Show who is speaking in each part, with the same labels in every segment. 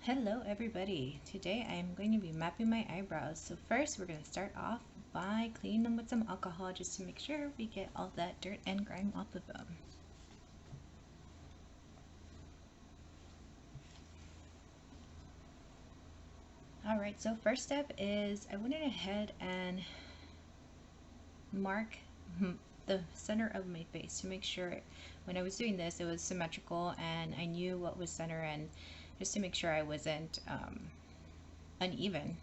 Speaker 1: Hello everybody! Today I'm going to be mapping my eyebrows. So first we're going to start off by cleaning them with some alcohol just to make sure we get all that dirt and grime off of them. Alright, so first step is I went ahead and mark the center of my face to make sure when I was doing this it was symmetrical and I knew what was center, and just to make sure I wasn't uneven.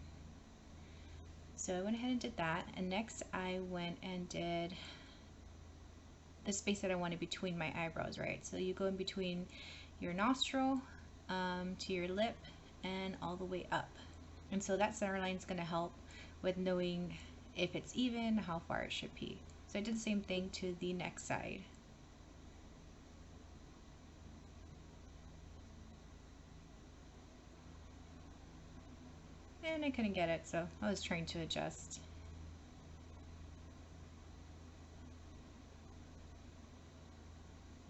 Speaker 1: So I went ahead and did that, and next I went and did the space that I wanted between my eyebrows, right? So you go in between your nostril to your lip and all the way up. And so that center line is going to help with knowing if it's even, how far it should be. So I did the same thing to the next side. And I couldn't get it, so I was trying to adjust.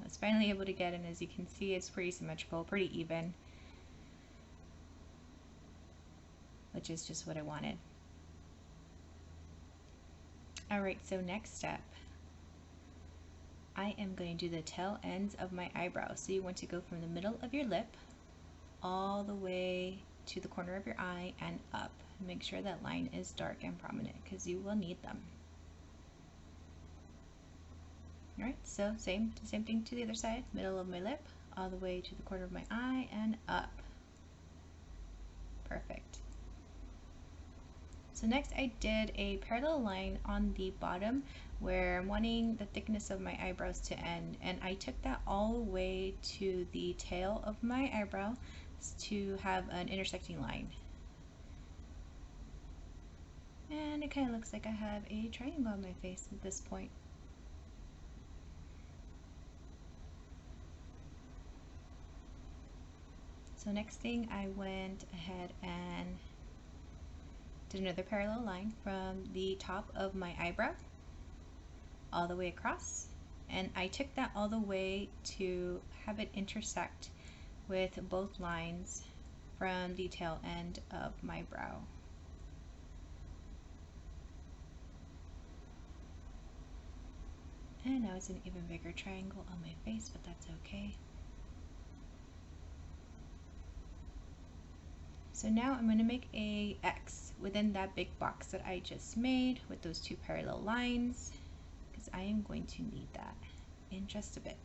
Speaker 1: I was finally able to get it, and as you can see, it's pretty symmetrical, pretty even, which is just what I wanted. Alright, so next step, I am going to do the tail ends of my eyebrows. So you want to go from the middle of your lip all the way to the corner of your eye and up. Make sure that line is dark and prominent because you will need them. Alright, so same thing to the other side, middle of my lip, all the way to the corner of my eye and up. Perfect. So next I did a parallel line on the bottom where I'm wanting the thickness of my eyebrows to end, and I took that all the way to the tail of my eyebrow to have an intersecting line. And it kind of looks like I have a triangle on my face at this point. So next thing, I went ahead and did another parallel line from the top of my eyebrow all the way across, and I took that all the way to have it intersect with both lines from the tail end of my brow. And now it's an even bigger triangle on my face, but that's okay. So now I'm going to make a X within that big box that I just made with those two parallel lines, because I am going to need that in just a bit.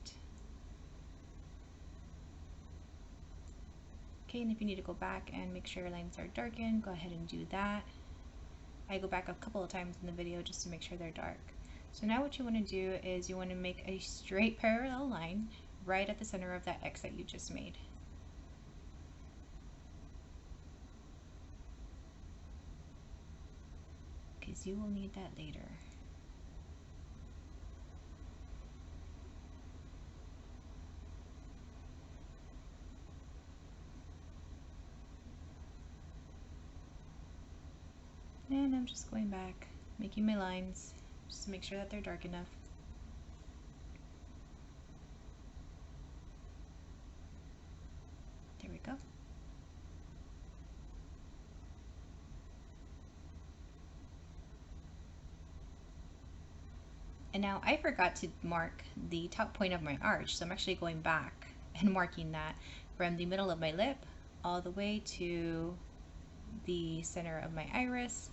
Speaker 1: Okay, and if you need to go back and make sure your lines are darkened, go ahead and do that. I go back a couple of times in the video just to make sure they're dark. So now what you want to do is you want to make a straight parallel line right at the center of that X that you just made. Because you will need that later. And I'm just going back, making my lines, just to make sure that they're dark enough. There we go. And now I forgot to mark the top point of my arch, so I'm actually going back and marking that from the middle of my lip all the way to the center of my iris,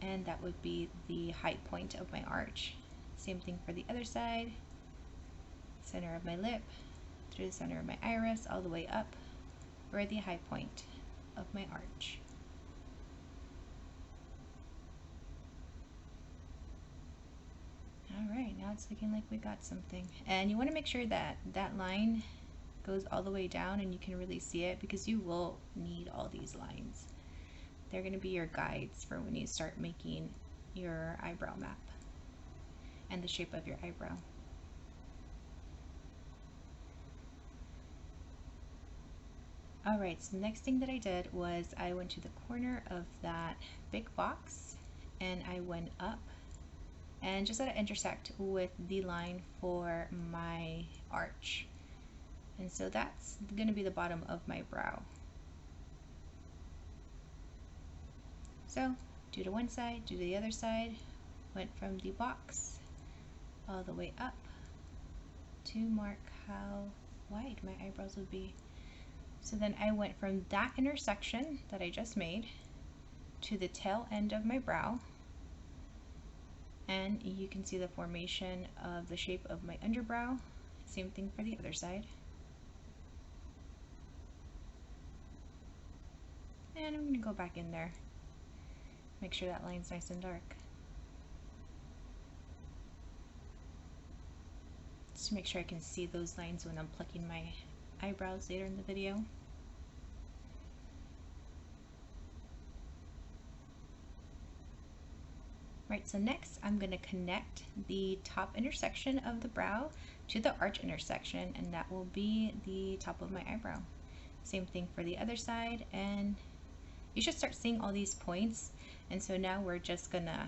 Speaker 1: and that would be the height point of my arch. Same thing for the other side, center of my lip through the center of my iris all the way up for the high point of my arch. Alright, now it's looking like we got something. And you want to make sure that that line goes all the way down and you can really see it, because you will need all these lines. They're going to be your guides for when you start making your eyebrow map and the shape of your eyebrow. Alright, so the next thing that I did was I went to the corner of that big box and I went up and just let it intersect with the line for my arch. And so that's going to be the bottom of my brow. So do to one side, do to the other side, went from the box all the way up to mark how wide my eyebrows would be. So then I went from that intersection that I just made to the tail end of my brow, and you can see the formation of the shape of my underbrow. Same thing for the other side. And I'm going to go back in there, make sure that line's nice and dark. Just to make sure I can see those lines when I'm plucking my eyebrows later in the video. Right, so next I'm going to connect the top intersection of the brow to the arch intersection, and that will be the top of my eyebrow. Same thing for the other side, and you should start seeing all these points. And so now we're just gonna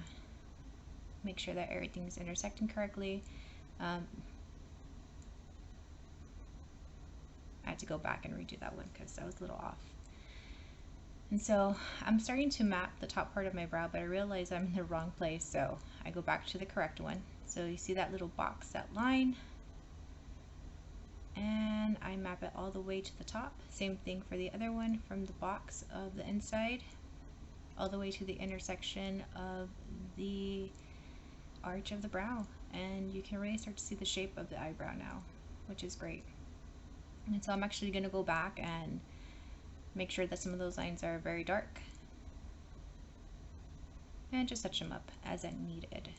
Speaker 1: make sure that everything's intersecting correctly. I had to go back and redo that one because I was a little off. And so I'm starting to map the top part of my brow, but I realize I'm in the wrong place, so I go back to the correct one. So you see that little box, that line, and I map it all the way to the top. Same thing for the other one, from the box of the inside all the way to the intersection of the arch of the brow, and you can really start to see the shape of the eyebrow now, which is great. And so I'm actually going to go back and make sure that some of those lines are very dark and just touch them up as needed.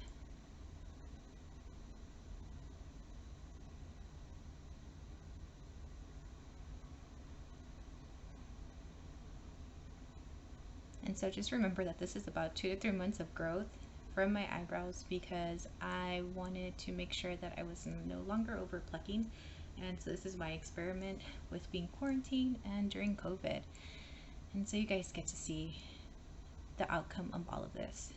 Speaker 1: And so just remember that this is about 2 to 3 months of growth from my eyebrows, because I wanted to make sure that I was no longer over plucking. And so this is my experiment with being quarantined and during COVID. And so you guys get to see the outcome of all of this.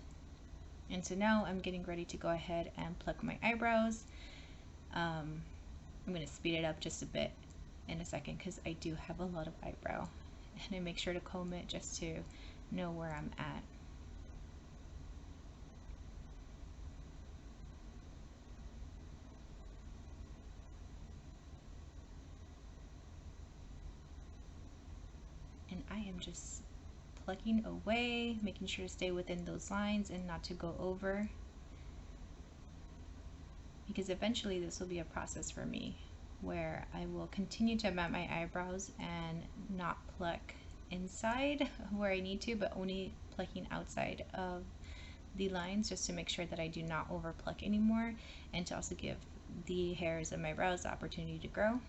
Speaker 1: And so now I'm getting ready to go ahead and pluck my eyebrows. I'm going to speed it up just a bit in a second because I do have a lot of eyebrow. And I make sure to comb it just to know where I'm at. And I am just plucking away, making sure to stay within those lines and not to go over, because eventually this will be a process for me where I will continue to map my eyebrows and not pluck inside where I need to, but only plucking outside of the lines, just to make sure that I do not over pluck anymore, and to also give the hairs of my brows the opportunity to grow.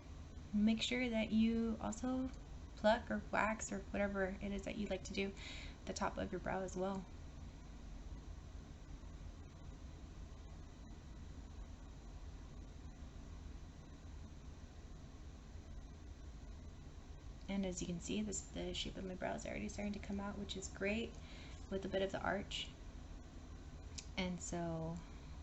Speaker 1: Make sure that you also pluck or wax or whatever it is that you like to do the top of your brow as well. And as you can see, the shape of my brow is already starting to come out, which is great, with a bit of the arch. And so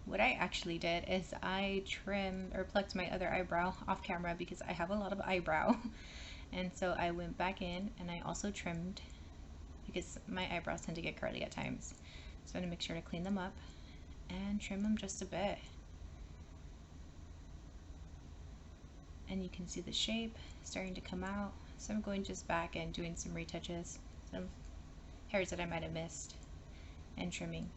Speaker 1: what I actually did is I trimmed or plucked my other eyebrow off camera because I have a lot of eyebrow. And so I went back in and I also trimmed, because my eyebrows tend to get curly at times. So I'm going to make sure to clean them up and trim them just a bit. And you can see the shape starting to come out. So I'm going just back and doing some retouches, some hairs that I might have missed, and trimming.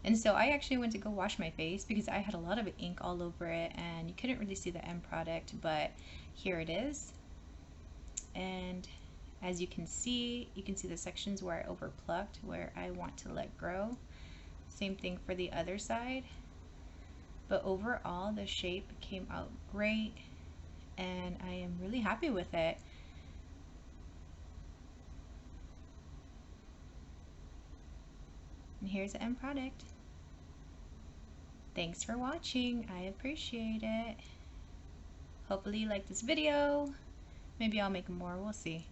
Speaker 1: And so I actually went to go wash my face because I had a lot of ink all over it and you couldn't really see the end product, but here it is. And as you can see the sections where I over plucked, where I want to let grow. Same thing for the other side. But overall, the shape came out great and I am really happy with it. And here's the end product. Thanks for watching. I appreciate it. Hopefully you like this video. Maybe I'll make more. We'll see.